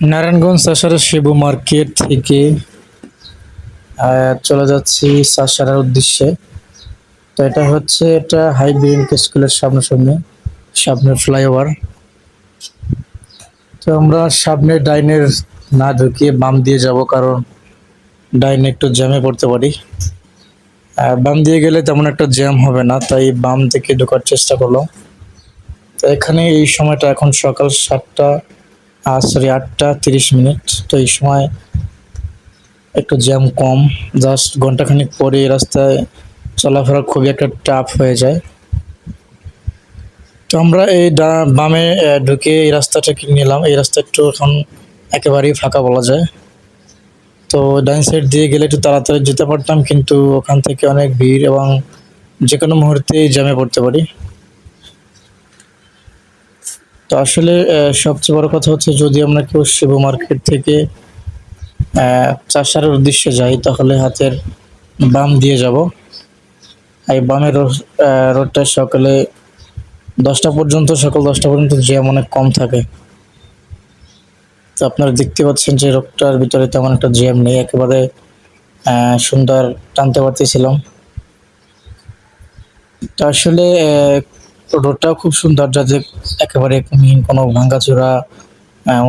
Narayanganj শাসারের Shibu market থেকে চলে যাচ্ছি শাসারার উদ্দেশ্যে। তো এটা হাই বিএনক স্কুলের সামনাসামনি, সামনে ফ্লাইওভার। তো আমরা সামনে ডাইনের না ঢুকিয়ে বাম দিয়ে যাব, কারণ ডাইনে একটু জ্যামে পড়তে পারি। বাম দিয়ে গেলে তেমন একটা জ্যাম হবে না, তাই বাম থেকে ঢোকার চেষ্টা করলাম। তো এখানে এই সময়টা এখন সকাল 8টা 30 মিনিট। তো এই সময় একটু জ্যাম কম। জাস্ট ঘন্টাখানিক পরে এই রাস্তায় চলাফেরা খুবই একটা টাফ হয়ে যায়। তো আমরা এই বামে ঢুকে এই রাস্তাটাকে নিলাম। এই রাস্তা একটু এখন একেবারেই ফাঁকা বলা যায়। তো ডাইন সাইড দিয়ে গেলে একটু তাড়াতাড়ি যেতে পারতাম, কিন্তু ওখান থেকে অনেক ভিড় এবং যে কোনো মুহূর্তেই জ্যামে পড়তে পারি। তো আসলে সবচেয়ে বড় কথা হচ্ছে, যদি আমরা কেউ শিবু মার্কেট থেকে চাষারের উদ্দেশ্যে যাই, তাহলে হাতের বাম দিয়ে যাব। এই বামের রোডটা সকাল 10টা পর্যন্ত জ্যাম অনেক কম থাকে। তো আপনারা দেখতে পাচ্ছেন যে রোডটার ভিতরে তেমন একটা জ্যাম নেই, একেবারে সুন্দর টানতে পারতেছিলাম। তো আসলে রোডটাও খুব সুন্দর, যাতে একেবারে কোনো ভাঙ্গাচোরা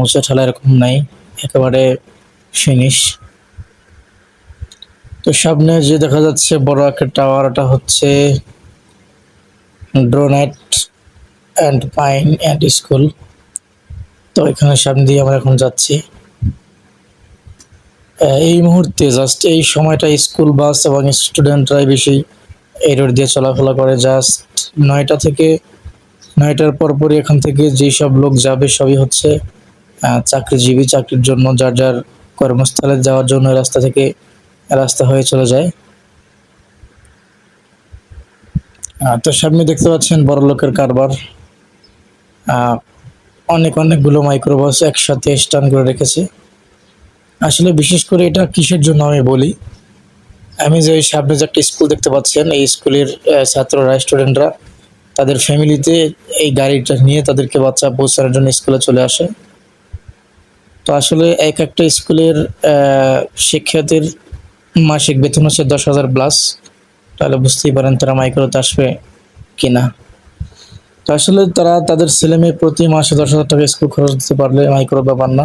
উঁচু ঠেলা এরকম নাই, একেবারে ফিনিশ। তো সামনে যে দেখা যাচ্ছে বড় একটা টাওয়ার, ওটা হচ্ছে ড্রোনেট অ্যান্ড পাইন অ্যান্ড স্কুল। তো এখানে সামনে দিয়ে আমরা এখন যাচ্ছি। এই মুহূর্তে জাস্ট এই সময়টা স্কুল বাস এবং স্টুডেন্টরাই বেশি এই রোড দিয়ে চলাফেরা করে। জাস্ট 9টা থেকে 9টার পরপরই এখান থেকে যেই সব লোক যাবে সবই হচ্ছে চাকরিজীবী, চাকরির জন্য যার যার কর্মস্থলে যাওয়ার জন্য রাস্তা হয়ে চলে যায়। তো সামনে দেখতে পাচ্ছেন বড় লোকের কারবার। অনেকগুলো মাইক্রোবাস একসাথে স্ট্যান্ড করে রেখেছে। আসলে বিশেষ করে এটা কিসের জন্য আমি বলি, আমি যে সামনে যে একটা স্কুল দেখতে পাচ্ছেন, এই স্কুলের ছাত্ররা, স্টুডেন্টরা তাদের ফ্যামিলিতে এই গাড়িটা নিয়ে তাদেরকে বাচ্চা পৌঁছানোর জন্য স্কুলে চলে আসে। তো আসলে একটা স্কুলের শিক্ষার্থীর মাসিক বেতন হচ্ছে 10,000 প্লাস। তাহলে বুঝতেই পারেন তারা মাইক্রোতে আসবে কিনা। তো আসলে তারা তাদের ছেলে মেয়ে প্রতি মাসে 10,000 টাকা স্কুল খরচ দিতে পারলে মাইক্রো ব্যাপার না।